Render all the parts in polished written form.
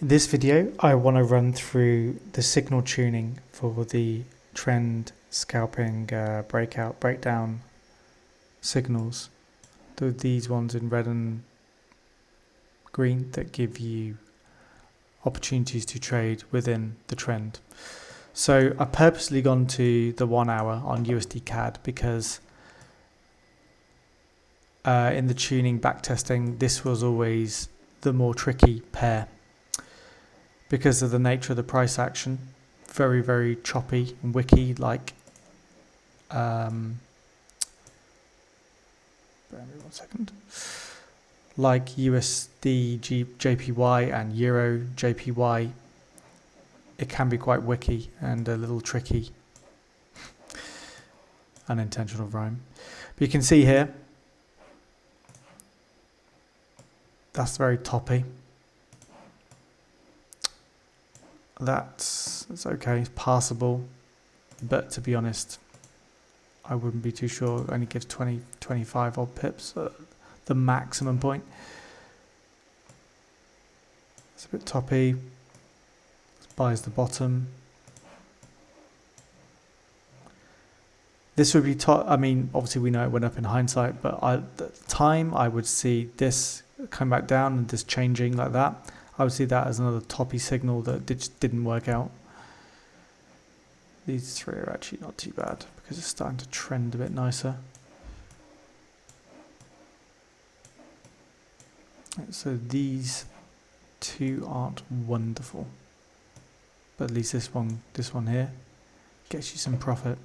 In this video, I want to run through the signal tuning for the trend scalping breakout, breakdown signals. These ones in red and green that give you opportunities to trade within the trend. So I've purposely gone to the 1 hour on USD CAD because in the tuning backtesting, this was always the more tricky pair. Because of the nature of the price action, very, very choppy and wicky, like bear with me 1 second. Like USD JPY and Euro JPY, it can be quite wicky and a little tricky. Unintentional rhyme. But you can see here, that's very toppy. That's okay, it's passable, but to be honest, I wouldn't be too sure. It only gives 20, 25 odd pips at the maximum point. It's a bit toppy. Buys the bottom. This would be top. I mean, obviously we know it went up in hindsight, but at the time I would see this come back down and this changing like that. I would see that as another toppy signal that just didn't work out. These three are actually not too bad because it's starting to trend a bit nicer. So these two aren't wonderful, but at least this one here gets you some profit.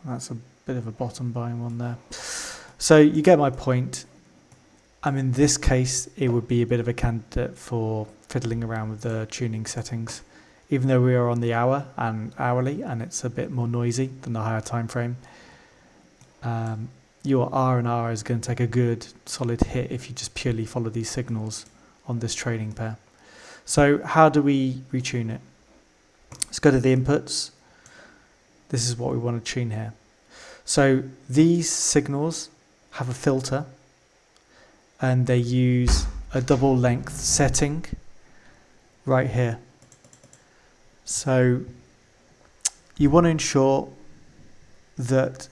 That's a bit of a bottom buying one there. So you get my point. In this case, it would be a bit of a candidate for fiddling around with the tuning settings. Even though we are on the hour and hourly, and it's a bit more noisy than the higher time frame, your R&R is going to take a good solid hit if you just purely follow these signals on this trading pair. So how do we retune it? Let's go to the inputs. This is what we want to tune here. So these signals have a filter and they use a double length setting right here. So you want to ensure that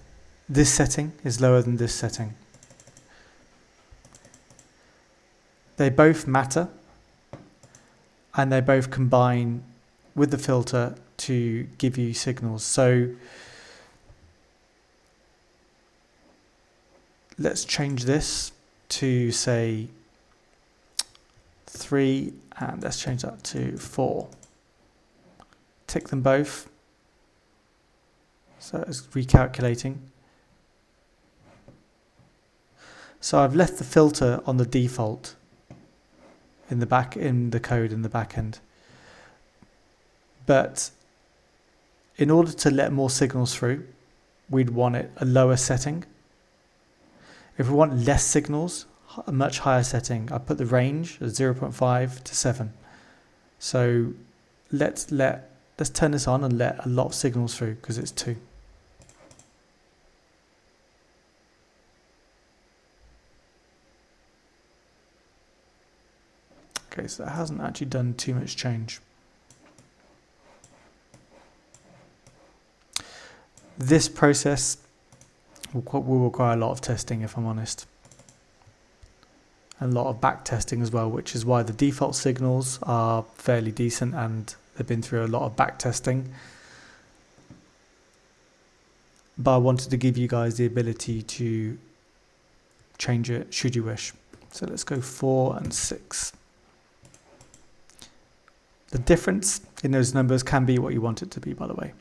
this setting is lower than this setting. They both matter and they both combine with the filter to give you signals. So let's change this to say 3 and let's change that to 4. Tick them both. So it's recalculating. So I've left the filter on the default in the code in the back end. But in order to let more signals through, we'd want it a lower setting. If we want less signals, a much higher setting. I put the range as 0.5 to 7. So let's turn this on and let a lot of signals through because it's 2. Okay, so that hasn't actually done too much change. This process will require a lot of testing, if I'm honest. And a lot of back testing as well, which is why the default signals are fairly decent and they've been through a lot of back testing. But I wanted to give you guys the ability to change it should you wish. So let's go 4 and 6. The difference in those numbers can be what you want it to be, by the way.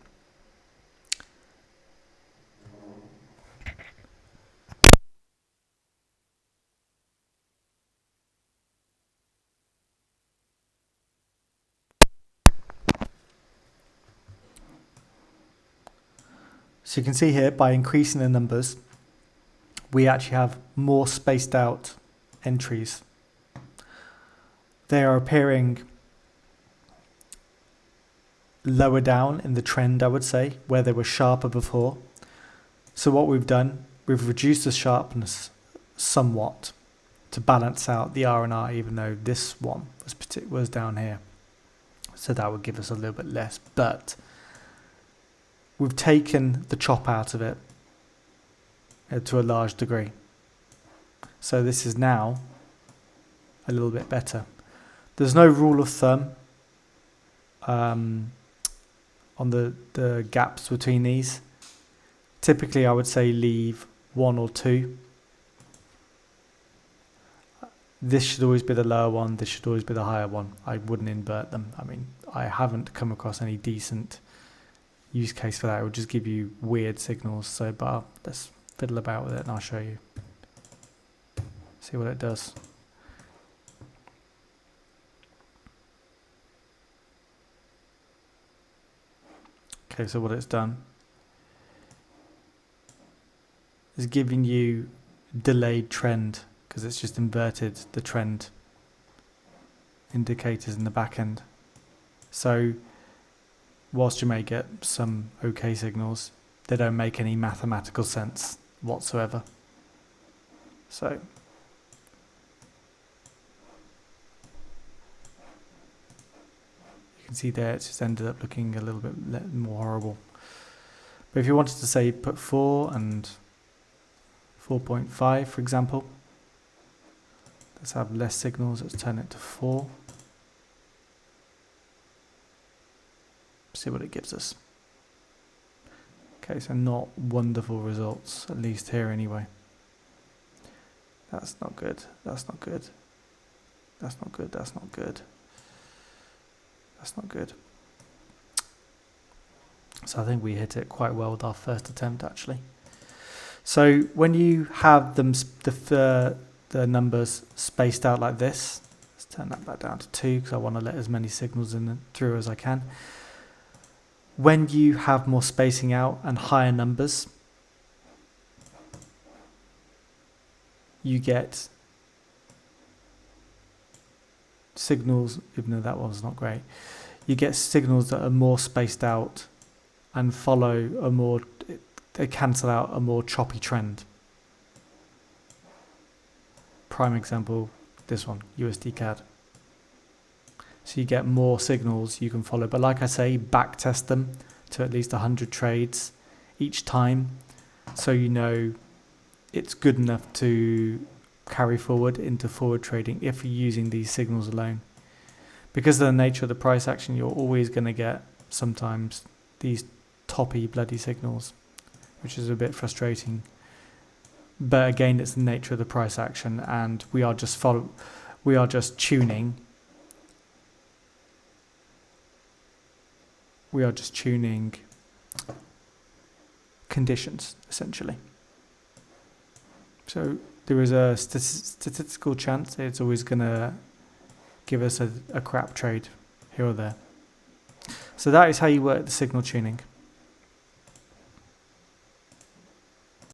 So you can see here, by increasing the numbers, we actually have more spaced out entries. They are appearing lower down in the trend, I would say, where they were sharper before. So what we've done, we've reduced the sharpness somewhat. to balance out the R&R, even though this one was down here. So that would give us a little bit less, but we've taken the chop out of it to a large degree. So this is now a little bit better. There's no rule of thumb on the gaps between these. Typically I would say leave 1 or 2. This should always be the lower one, this should always be the higher one. I wouldn't invert them. I mean, I haven't come across any decent use case for that. It would just give you weird signals. So, but let's fiddle about with it and I'll show you. See what it does. Okay, so what it's done is giving you delayed trend, because it's just inverted the trend indicators in the back end. So whilst you may get some okay signals, they don't make any mathematical sense whatsoever. So you can see there it's just ended up looking a little bit more horrible. But if you wanted to say put 4 and 4.5 for example, let's have less signals, let's turn it to 4. See what it gives us. Okay, so not wonderful results, at least here anyway. That's not good, that's not good. That's not good, that's not good. That's not good. So I think we hit it quite well with our first attempt actually. So when you have them, the numbers spaced out like this, let's turn that back down to 2 because I want to let as many signals in through as I can. When you have more spacing out and higher numbers, you get signals, even though that one's not great, you get signals that are more spaced out and follow a more, they cancel out a more choppy trend. Prime example, this one, USD CAD. So you get more signals you can follow, but like I say, back test them to at least 100 trades each time, so you know it's good enough to carry forward into forward trading if you're using these signals alone. Because of the nature of the price action, you're always going to get sometimes these toppy bloody signals, which is a bit frustrating. But again, it's the nature of the price action, and we are just tuning. We are just tuning conditions, essentially. So there is a statistical chance that it's always going to give us a crap trade here or there. So that is how you work the signal tuning.